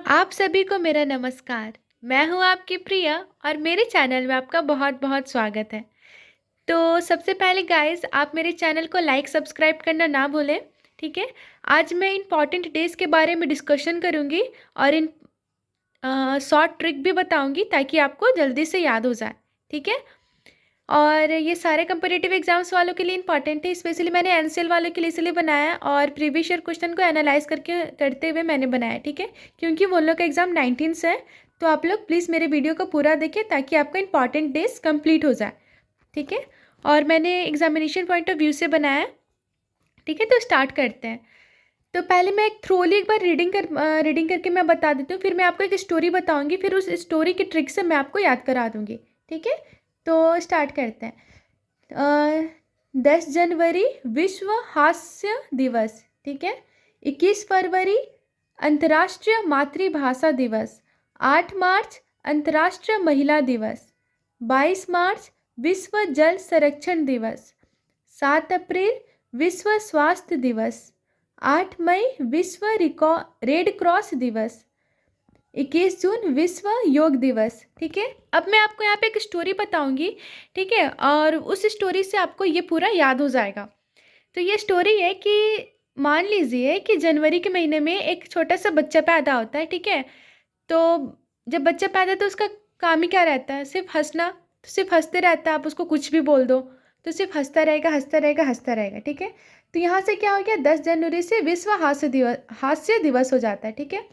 आप सभी को मेरा नमस्कार। मैं हूं आपकी प्रिया और मेरे चैनल में आपका बहुत बहुत स्वागत है। तो सबसे पहले गाइस, आप मेरे चैनल को लाइक सब्सक्राइब करना ना भूलें। ठीक है। आज मैं इम्पॉर्टेंट डेज के बारे में डिस्कशन करूंगी और इन शॉर्ट ट्रिक भी बताऊंगी ताकि आपको जल्दी से याद हो जाए। ठीक है। और ये सारे कंपटीटिव एग्जाम्स वालों के लिए इंपॉर्टेंट है। स्पेशली मैंने एनसीएल वालों के लिए इसलिए बनाया और प्रीवियस ईयर क्वेश्चन को एनालाइज करते हुए मैंने बनाया। ठीक है। क्योंकि वो लोग का एग्जाम 19 से है, तो आप लोग प्लीज़ मेरे वीडियो को पूरा देखें ताकि आपका इंपॉर्टेंट डेज कंप्लीट हो जाए। ठीक है। और मैंने एग्जामिनेशन पॉइंट ऑफ व्यू से बनाया है। ठीक है। तो स्टार्ट करते हैं। तो पहले मैं एक थ्रोली एक बार रीडिंग करके मैं बता देती हूँ, फिर मैं आपको एक स्टोरी बताऊँगी, फिर उस स्टोरी की ट्रिक से मैं आपको याद करा दूँगी। ठीक है। तो स्टार्ट करते हैं। 10 जनवरी विश्व हास्य दिवस। ठीक है। 21 फरवरी अंतर्राष्ट्रीय मातृभाषा दिवस। 8 मार्च अंतर्राष्ट्रीय महिला दिवस। 22 मार्च विश्व जल संरक्षण दिवस। 7 अप्रैल विश्व स्वास्थ्य दिवस। 8 मई विश्व रेड क्रॉस दिवस। 21 जून विश्व योग दिवस। ठीक है। अब मैं आपको यहाँ पे एक स्टोरी बताऊंगी। ठीक है। और उस स्टोरी से आपको ये पूरा याद हो जाएगा। तो ये स्टोरी है कि मान लीजिए कि जनवरी के महीने में एक छोटा सा बच्चा पैदा होता है। ठीक है। तो जब बच्चा पैदा तो उसका काम ही क्या रहता है? सिर्फ हंसना। तो सिर्फ हंसते रहता है, आप उसको कुछ भी बोल दो तो सिर्फ हंसता रहेगा, हंसता रहेगा, हंसता रहेगा। ठीक है। तो यहाँ से क्या हो गया, 10 जनवरी से विश्व हास्य दिवस हो जाता है। ठीक है।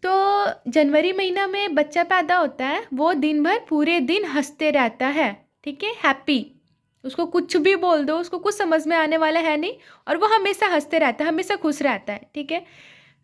तो जनवरी महीना में बच्चा पैदा होता है, वो दिन भर पूरे दिन हंसते रहता है। ठीक है। हैप्पी। उसको कुछ भी बोल दो, उसको कुछ समझ में आने वाला है नहीं, और वो हमेशा हंसते रहता है, हमेशा खुश रहता है। ठीक है।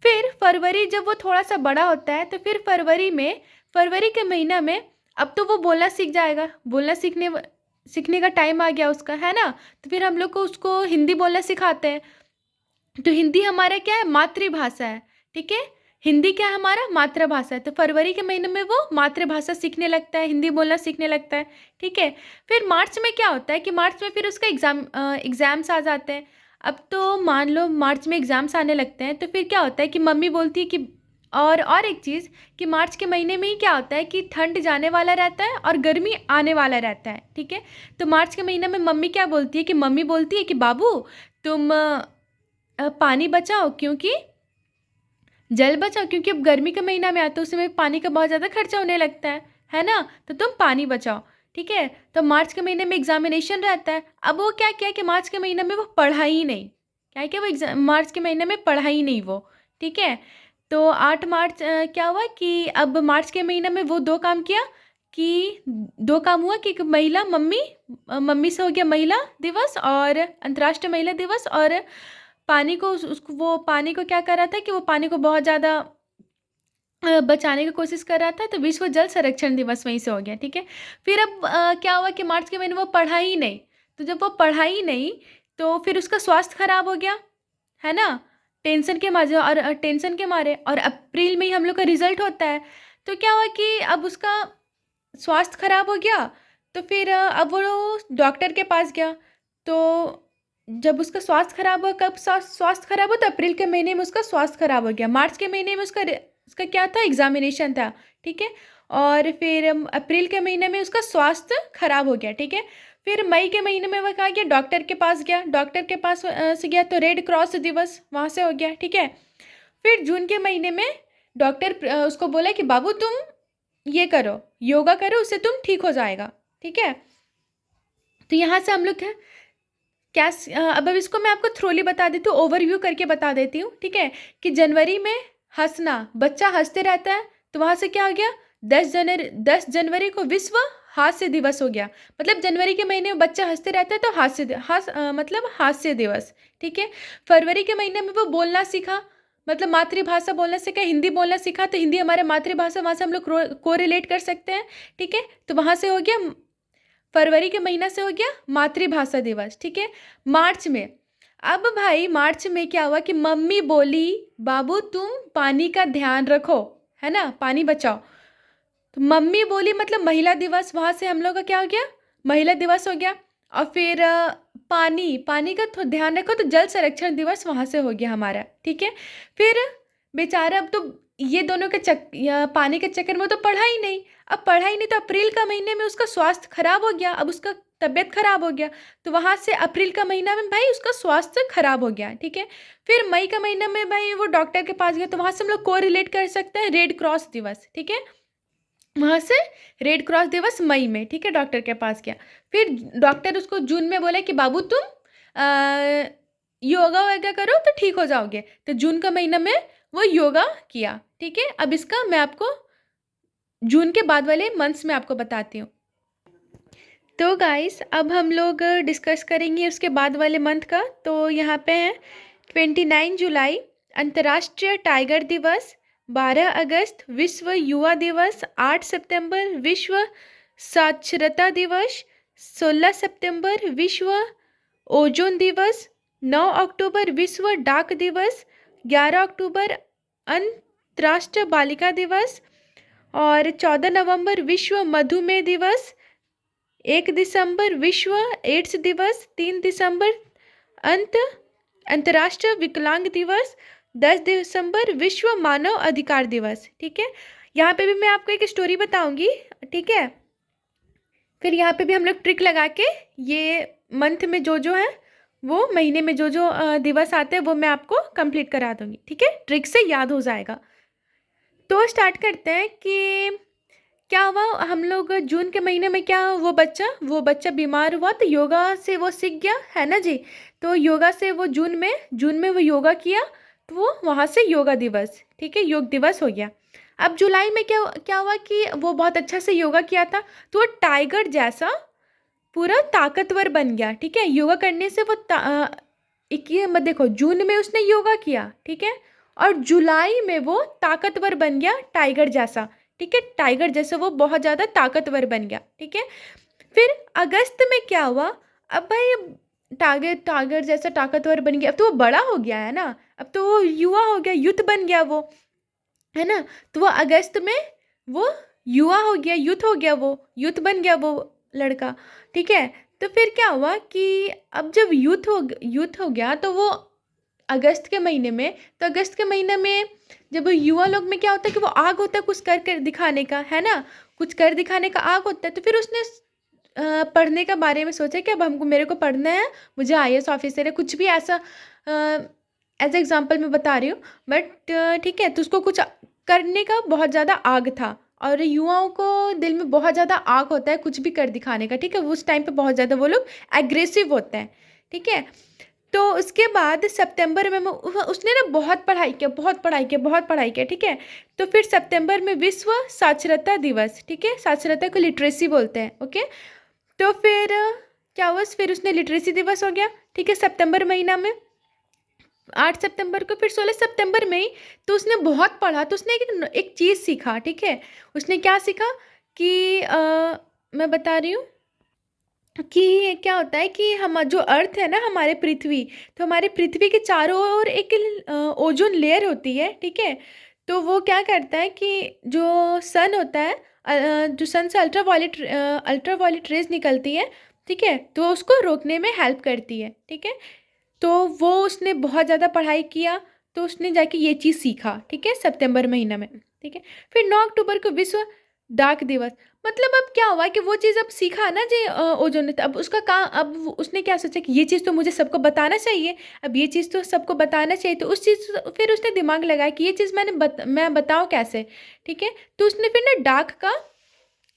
फिर फरवरी जब वो थोड़ा सा बड़ा होता है, तो फिर फरवरी के महीना में अब तो वो बोलना सीख जाएगा। बोलना सीखने का टाइम आ गया उसका, है ना। तो फिर हम लोग को उसको हिंदी बोलना सिखाते हैं। तो हिंदी हमारा क्या है, मातृभाषा है। ठीक है। हिंदी क्या है, हमारा मातृभाषा है। तो फरवरी के महीने में वो मातृभाषा सीखने लगता है, हिंदी बोलना सीखने लगता है। ठीक है। फिर मार्च में क्या होता है कि मार्च में फिर उसका एग्ज़ाम्स आ जाते हैं। अब तो मान लो मार्च में एग्ज़ाम्स आने लगते हैं, तो फिर क्या होता है कि मम्मी बोलती है कि और एक चीज़ कि मार्च के महीने में ही क्या होता है कि ठंड जाने वाला रहता है और गर्मी आने वाला रहता है। ठीक है। तो मार्च के महीने में मम्मी क्या बोलती है कि बाबू तुम पानी बचाओ, क्योंकि जल बचाओ, क्योंकि अब गर्मी का महीना में आता है, उसमें पानी का बहुत ज़्यादा खर्चा होने लगता है ना। तो तुम पानी बचाओ। ठीक है। तो मार्च के महीने में एग्जामिनेशन रहता है। अब वो क्या किया कि मार्च के महीने में वो पढ़ा ही नहीं। क्या है कि वो एग्जाम मार्च के महीने में पढ़ा ही नहीं वो। ठीक है। तो 8 मार्च क्या हुआ कि अब मार्च के महीने में वो दो काम किया कि दो काम हुआ कि एक मम्मी से हो गया महिला दिवस और अंतर्राष्ट्रीय महिला दिवस, और पानी को उसको वो पानी को क्या कर रहा था कि वो पानी को बहुत ज़्यादा बचाने की कोशिश कर रहा था। तो विश्व जल संरक्षण दिवस वहीं से हो गया। ठीक है। फिर अब क्या हुआ कि मार्च के महीने वो पढ़ा ही नहीं। तो जब वो पढ़ा ही नहीं, तो फिर उसका स्वास्थ्य खराब हो गया, है ना। टेंशन के मारे, और अप्रैल में ही हम लोग का रिजल्ट होता है। तो क्या हुआ कि अब उसका स्वास्थ्य खराब हो गया। तो फिर अब वो डॉक्टर के पास गया। तो जब उसका स्वास्थ्य खराब हुआ, कब स्वास्थ्य खराब हुआ, तो अप्रैल के महीने में उसका स्वास्थ्य खराब हो गया। मार्च के महीने में उसका क्या था, एग्जामिनेशन था। ठीक है। और फिर अप्रैल के महीने में उसका स्वास्थ्य खराब हो गया। ठीक है। फिर मई के महीने में वह कहा गया, डॉक्टर के पास गया। डॉक्टर के पास से गया तो रेड क्रॉस दिवस वहाँ से हो गया। ठीक है। फिर जून के महीने में डॉक्टर उसको बोला कि बाबू तुम ये करो, योगा करो, उससे तुम ठीक हो जाएगा। ठीक है। तो यहाँ से हम लोग क्या अब इसको मैं आपको थ्रोली बता देती हूँ, ओवरव्यू करके बता देती हूँ। ठीक है। कि जनवरी में हंसना, बच्चा हंसते रहता है, तो वहाँ से क्या हो गया, 10 जनवरी को विश्व हास्य दिवस हो गया। मतलब जनवरी के महीने में बच्चा हंसते रहता है, तो मतलब हास्य दिवस। ठीक है। फरवरी के महीने में वो बोलना सीखा, मतलब मातृभाषा बोलना सीखा, हिंदी बोलना सीखा। तो हिंदी हमारे मातृभाषा, वहाँ से हम लोग को रिलेट कर सकते हैं। ठीक है। तो वहाँ से हो गया, फरवरी के महीना से हो गया मातृभाषा दिवस। ठीक है। मार्च में, अब भाई मार्च में क्या हुआ कि मम्मी बोली बाबू तुम पानी का ध्यान रखो, है ना, पानी बचाओ। तो मम्मी बोली मतलब महिला दिवस, वहाँ से हम लोग का क्या हो गया, महिला दिवस हो गया। और फिर पानी पानी का ध्यान रखो, तो जल संरक्षण दिवस वहाँ से हो गया हमारा। ठीक है। फिर बेचारा अब तो ये दोनों के पाने के चक्कर में तो पढ़ा ही नहीं। अब पढ़ा ही नहीं तो अप्रैल का महीने में उसका स्वास्थ्य खराब हो गया, अब उसका तबीयत खराब हो गया, तो वहाँ से अप्रैल का महीना में भाई उसका स्वास्थ्य खराब हो गया, ठीक है। फिर मई का महीना में भाई वो डॉक्टर के पास गया, तो वहाँ से हम लोग को रिलेट कर सकते हैं रेड क्रॉस दिवस, ठीक है। वहाँ से रेड क्रॉस दिवस मई में, ठीक है, डॉक्टर के पास गया। फिर डॉक्टर उसको जून में बोला कि बाबू तुम योगा वोगा करो तो ठीक हो जाओगे, तो जून का महीना में वो योगा किया, ठीक है। अब इसका मैं आपको जून के बाद वाले मंथ्स में आपको बताती हूँ। तो गाइस अब हम लोग डिस्कस करेंगे उसके बाद वाले मंथ का। तो यहाँ पे है 29 जुलाई अंतर्राष्ट्रीय टाइगर दिवस, 12 अगस्त विश्व युवा दिवस, 8 सितंबर विश्व साक्षरता दिवस, 16 सितंबर विश्व ओजोन दिवस, 9 अक्टूबर विश्व डाक दिवस, 11 अक्टूबर अंतर्राष्ट्रीय बालिका दिवस, और 14 नवंबर विश्व मधुमेह दिवस, 1 दिसंबर विश्व एड्स दिवस, 3 दिसंबर अंतर्राष्ट्रीय विकलांग दिवस, 10 दिसंबर विश्व मानव अधिकार दिवस, ठीक है। यहाँ पे भी मैं आपको एक स्टोरी बताऊंगी, ठीक है। फिर यहाँ पे भी हम लोग ट्रिक लगा के ये मंथ में जो है वो महीने में जो दिवस आते हैं वो मैं आपको कंप्लीट करा दूंगी, ठीक है, ट्रिक से याद हो जाएगा। तो स्टार्ट करते हैं कि क्या हुआ हम लोग जून के महीने में, क्या वो बच्चा बीमार हुआ तो योगा से वो सीख गया, है ना जी। तो योगा से वो जून में वो योगा किया, तो वो वहाँ से योगा दिवस, ठीक है, योग दिवस हो गया। अब जुलाई में क्या क्या हुआ कि वो बहुत अच्छा से योगा किया था, तो वो टाइगर जैसा पूरा ताकतवर बन गया, ठीक है। योगा करने से वो एक ये मत देखो, जून में उसने योगा किया, ठीक है, और जुलाई में वो ताकतवर बन गया टाइगर जैसा, ठीक है, टाइगर जैसे वो बहुत ज़्यादा ताकतवर बन गया, ठीक है। फिर अगस्त में क्या हुआ, अब भाई टाइगर टाइगर जैसा ताकतवर बन गया, अब तो वो बड़ा हो गया है ना, अब तो वो युवा हो गया, यूथ बन गया वो, है ना। तो वो अगस्त में वो युवा हो गया, यूथ हो गया, वो यूथ बन गया वो लड़का, ठीक है। तो फिर क्या हुआ कि अब जब यूथ हो गया तो वो अगस्त के महीने में, तो अगस्त के महीने में जब युवा लोग में क्या होता है कि वो आग होता है कुछ कर कर दिखाने का, है ना, कुछ कर दिखाने का आग होता है। तो फिर उसने पढ़ने का बारे में सोचा कि अब हमको मेरे को पढ़ना है, मुझे आईएएस ऑफिसर है, कुछ भी ऐसा एज एग्जाम्पल मैं बता रही हूँ, बट ठीक है। तो उसको कुछ करने का बहुत ज़्यादा आग था, और युवाओं को दिल में बहुत ज़्यादा आग होता है कुछ भी कर दिखाने का, ठीक है। उस टाइम पे बहुत ज़्यादा वो लोग एग्रेसिव होते हैं, ठीक है। तो उसके बाद सितंबर में उसने ना बहुत पढ़ाई किया, बहुत पढ़ाई किया, ठीक है। तो फिर सितंबर में विश्व साक्षरता दिवस, ठीक है, साक्षरता को लिटरेसी बोलते हैं, ओके। तो फिर क्या हुआ, फिर उसने लिटरेसी दिवस हो गया, ठीक है, सितंबर महीना में 8 सितंबर को। फिर 16 सितंबर में ही तो उसने बहुत पढ़ा, तो उसने एक चीज़ सीखा, ठीक है। उसने क्या सीखा कि मैं बता रही हूँ कि क्या होता है कि हम जो अर्थ है ना हमारे पृथ्वी, तो हमारे पृथ्वी के चारों ओर एक ओजोन लेयर होती है, ठीक है। तो वो क्या करता है कि जो सन होता है, जो सन से अल्ट्रावायलेट रेज निकलती है, ठीक है, तो उसको रोकने में हेल्प करती है, ठीक है। तो वो उसने बहुत ज़्यादा पढ़ाई किया, तो उसने जाके ये चीज़ सीखा, ठीक है, सितंबर महीना में, ठीक है। फिर 9 अक्टूबर को विश्व डाक दिवस, मतलब अब क्या हुआ कि वो चीज़ अब सीखा ना जी ओजोन ने, तो अब उसका काम, अब उसने क्या सोचा कि ये चीज़ तो मुझे सबको बताना चाहिए, अब ये चीज़ तो सबको बताना चाहिए, तो उस चीज़ फिर उसने दिमाग लगाया कि ये चीज़ मैं बताऊँ कैसे, ठीक है। तो उसने फिर ना डाक का,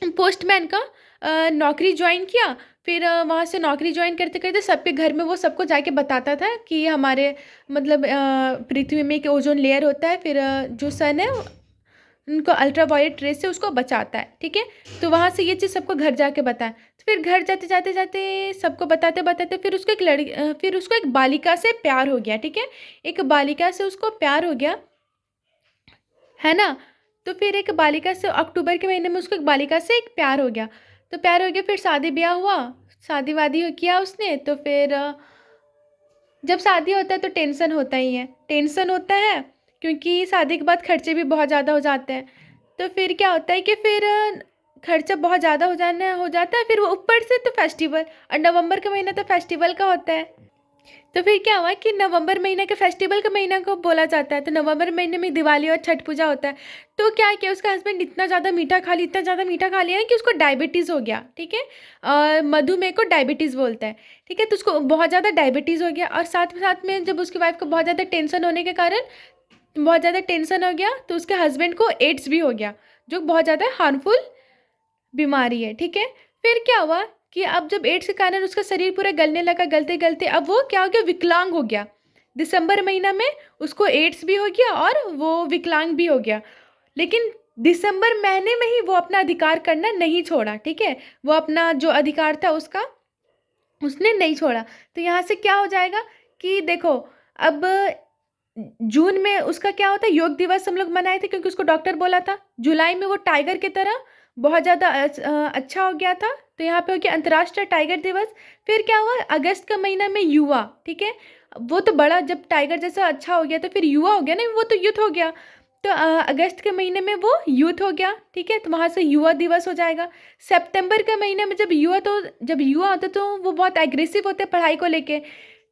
पोस्टमैन का नौकरी ज्वाइन किया। फिर वहाँ से नौकरी ज्वाइन करते करते सबके घर में वो सबको जाके बताता था कि हमारे मतलब पृथ्वी में एक ओजोन लेयर होता है, फिर जो सन है उनको अल्ट्रावायलेट रेस से उसको बचाता है, ठीक है। तो वहाँ से ये चीज़ सबको घर जाके बताया, तो फिर घर जाते जाते जाते सबको बताते बताते फिर उसको फिर उसको एक बालिका से प्यार हो गया, ठीक है, एक बालिका से उसको प्यार हो गया, है ना। तो फिर एक बालिका से अक्टूबर के महीने में उसको एक बालिका से एक प्यार हो गया, तो प्यार हो गया, फिर शादी ब्याह हुआ, शादी वादी किया उसने। तो फिर जब शादी होता है तो टेंशन होता ही है, टेंशन होता है, क्योंकि शादी के बाद खर्चे भी बहुत ज़्यादा हो जाते हैं। तो फिर क्या होता है कि फिर खर्चा बहुत ज़्यादा हो जाता है, फिर वो ऊपर से तो फेस्टिवल, और नवंबर का महीना तो फेस्टिवल का होता है, तो फिर क्या हुआ कि नवंबर महीने के फेस्टिवल का महीना को बोला जाता है, तो नवंबर महीने में दिवाली और छठ पूजा होता है। तो क्या है कि उसका हस्बैंड इतना ज़्यादा मीठा खा लिया, इतना ज़्यादा मीठा खा लिया है कि उसको डायबिटीज़ हो गया, ठीक है। मधुमेह को डायबिटीज़ बोलते हैं, ठीक है। तो उसको बहुत ज़्यादा डायबिटीज़ हो गया, और साथ साथ में जब उसकी वाइफ को बहुत ज़्यादा टेंशन होने के कारण, बहुत ज़्यादा टेंशन हो गया, तो उसके हस्बैंड को एड्स भी हो गया, जो बहुत ज़्यादा हार्मफुल बीमारी है, ठीक है। फिर क्या हुआ कि अब जब एड्स के कारण उसका शरीर पूरा गलने लगा, गलते गलते अब वो क्या हो गया, विकलांग हो गया। दिसंबर महीना में उसको एड्स भी हो गया और वो विकलांग भी हो गया। लेकिन दिसंबर महीने में ही वो अपना अधिकार करना नहीं छोड़ा, ठीक है। वो अपना जो अधिकार था उसका उसने नहीं छोड़ा। तो यहाँ से क्या हो जाएगा कि देखो, अब जून में उसका क्या होता है, योग दिवस हम लोग मनाए थे क्योंकि उसको डॉक्टर बोला था। जुलाई में वो टाइगर की तरह बहुत ज़्यादा अच्छा हो गया था, तो यहाँ पे हो गया अंतर्राष्ट्रीय टाइगर दिवस। फिर क्या हुआ, अगस्त का महीना में युवा, ठीक है। वो तो बड़ा, जब टाइगर जैसा अच्छा हो गया तो फिर युवा हो गया ना, वो तो यूथ हो गया। तो अगस्त के महीने में वो यूथ हो गया, ठीक है। तो वहाँ से युवा दिवस हो जाएगा। सितंबर के महीने में जब युवा होता तो वो बहुत एग्रेसिव होते हैं पढ़ाई को लेके,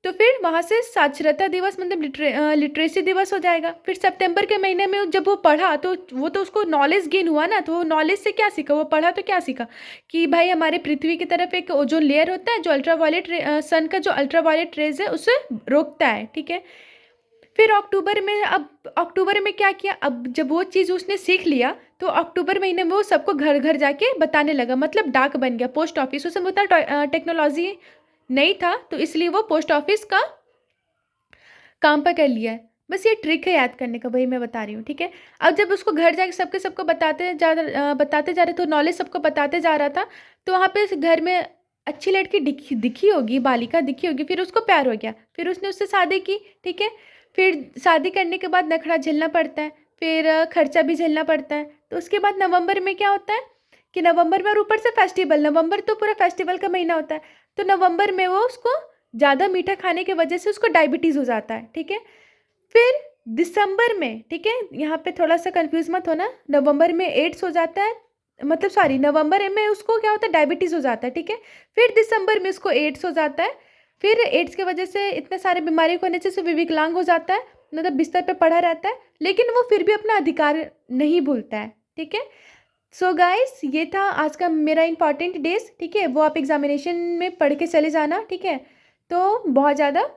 तो फिर वहाँ से साक्षरता दिवस मतलब लिटरेसी दिवस हो जाएगा। फिर सितंबर के महीने में जब वो पढ़ा तो वो तो उसको नॉलेज गेन हुआ ना, तो वो नॉलेज से क्या सीखा, वो पढ़ा तो क्या सीखा कि भाई हमारे पृथ्वी की तरफ एक ओजोन लेयर होता है जो सन का जो अल्ट्रावायलेट रेज है उसे रोकता है, ठीक है। फिर अक्टूबर में क्या किया, अब जब वो चीज़ उसने सीख लिया तो अक्टूबर महीने में वो सबको घर घर जाके बताने लगा, मतलब डाक बन गया, पोस्ट ऑफिस। उस समय उतना टेक्नोलॉजी नहीं था, तो इसलिए वो पोस्ट ऑफिस का काम पर कर लिया है। बस ये ट्रिक है याद करने का, वही मैं बता रही हूँ, ठीक है। अब जब उसको घर जाके सबको बताते जा रहे, तो नॉलेज सबको बताते जा रहा था। तो वहाँ पे घर में अच्छी लड़की दिखी होगी, बालिका दिखी होगी, फिर उसको प्यार हो गया, फिर उसने उससे शादी की, ठीक है। फिर शादी करने के बाद नखरा झेलना पड़ता है, फिर खर्चा भी झेलना पड़ता है। तो उसके बाद नवंबर में क्या होता है कि नवंबर में, और ऊपर से फेस्टिवल, नवंबर तो पूरा फेस्टिवल का महीना होता है। तो नवंबर में वो उसको ज़्यादा मीठा खाने की वजह से उसको डायबिटीज़ हो जाता है, ठीक है। फिर दिसंबर में, ठीक है, यहाँ पे थोड़ा सा कंफ्यूज मत होना, नवंबर में एड्स हो जाता है, मतलब सॉरी, नवंबर में उसको क्या होता है, डायबिटीज़ हो जाता है, ठीक है। फिर दिसंबर में उसको एड्स हो जाता है। फिर एड्स की वजह से इतने सारे बीमारी को होने से विकलांग हो जाता है, मतलब बिस्तर पे पड़ा रहता है, लेकिन वो फिर भी अपना अधिकार नहीं भूलता है, ठीक है। सो गाइस, ये था आज का मेरा इंपॉर्टेंट डेज, ठीक है। वो आप एग्जामिनेशन में पढ़ के चले जाना, ठीक है। तो बहुत ज़्यादा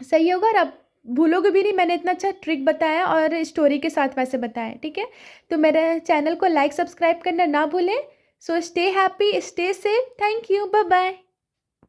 सही होगा, और आप भूलोगे भी नहीं, मैंने इतना अच्छा ट्रिक बताया और स्टोरी के साथ वैसे बताया, ठीक है। तो मेरे चैनल को लाइक सब्सक्राइब करना ना भूलें। So stay happy, stay safe, thank you, bye bye.